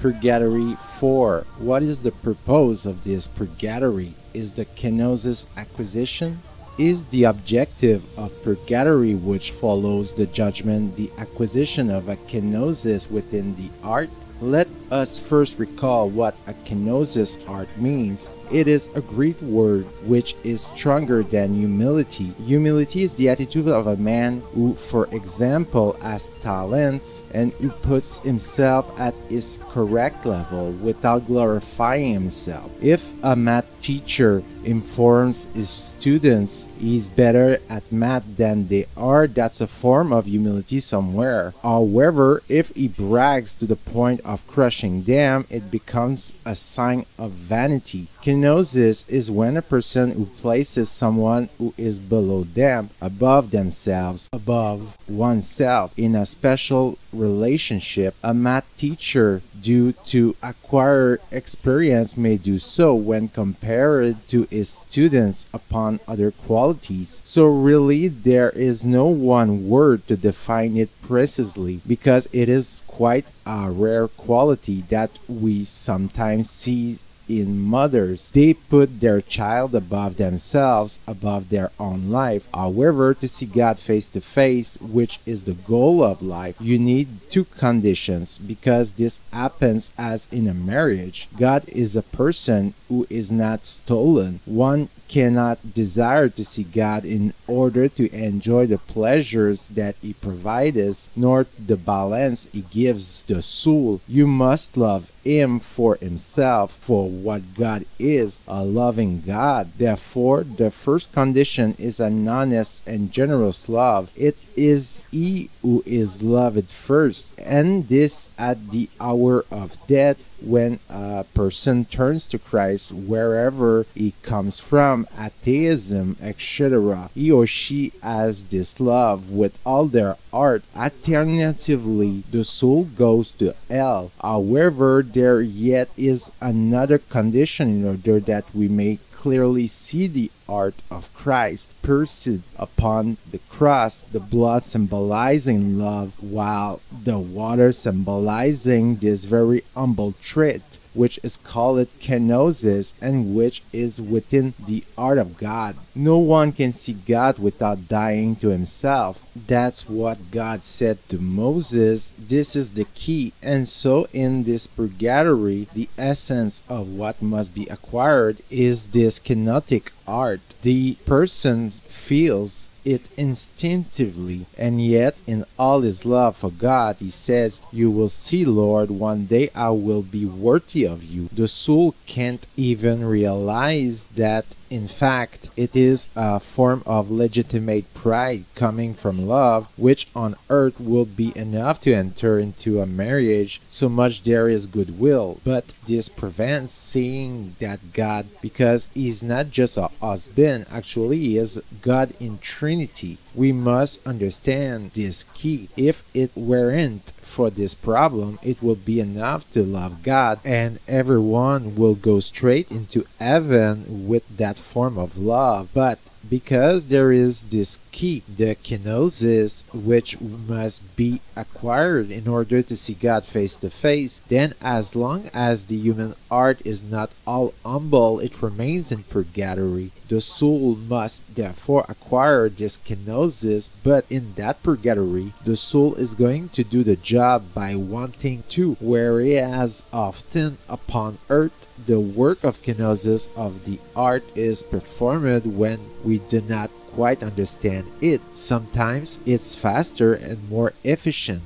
Purgatory 4. What is the purpose of this purgatory? Is the kenosis acquisition? Is the objective of purgatory, which follows the judgment, the acquisition of a kenosis within the art? Let us first recall what a kenosis art means. It is a Greek word which is stronger than humility. Humility is the attitude of a man who, for example, has talents and who puts himself at his correct level without glorifying himself. If a math teacher informs his students he's better at math than they are, that's a form of humility somewhere. However, if he brags to the point of crushing them, it becomes a sign of vanity. Kenosis is when a person who places someone who is below them, above themselves, above oneself, in a special relationship. A math teacher, due to acquire experience, may do so when compared to his students upon other qualities. So really there is no one word to define it precisely, because it is quite a rare quality that we sometimes see in mothers. They put their child above themselves, above their own life. However, to see God face to face, which is the goal of life, you need two conditions, because this happens as in a marriage. God is a person who is not stolen. One cannot desire to see God in order to enjoy the pleasures that He provides, nor the balance He gives the soul. You must love Him for Himself, for what God is, a loving God. Therefore, the first condition is an honest and generous love. It is He who is loved first, and this at the hour of death, when a person turns to Christ, wherever he comes from, atheism, etc., he or she has this love with all their heart. Alternatively, the soul goes to hell. However, there yet is another condition in order that we may clearly see the art of Christ pierced upon the cross, the blood symbolizing love, while the water symbolizing this very humble trait, which is called kenosis, and which is within the art of God. No one can see God without dying to himself. That's what God said to Moses. This is the key. And so in this purgatory, the essence of what must be acquired is this kenotic art. The person feels it instinctively, and yet in all his love for God, he says, "You will see, Lord, one day I will be worthy of you." The soul can't even realize that in fact it is a form of legitimate pride coming from love, which on earth will be enough to enter into a marriage, so much there is goodwill. But this prevents seeing that God, because He's not just a husband, actually He is God-in-Trinity. We must understand this key. If it weren't for this problem, it will be enough to love God, and everyone will go straight into heaven with that form of love. But because there is this key, the kenosis, which must be acquired in order to see God face to face, then as long as the human heart is not all humble, it remains in purgatory. The soul must therefore acquire this kenosis, but in that purgatory, the soul is going to do the job by wanting to, whereas often upon earth, the work of kenosis of the art is performed when we do not quite understand it. Sometimes it's faster and more efficient.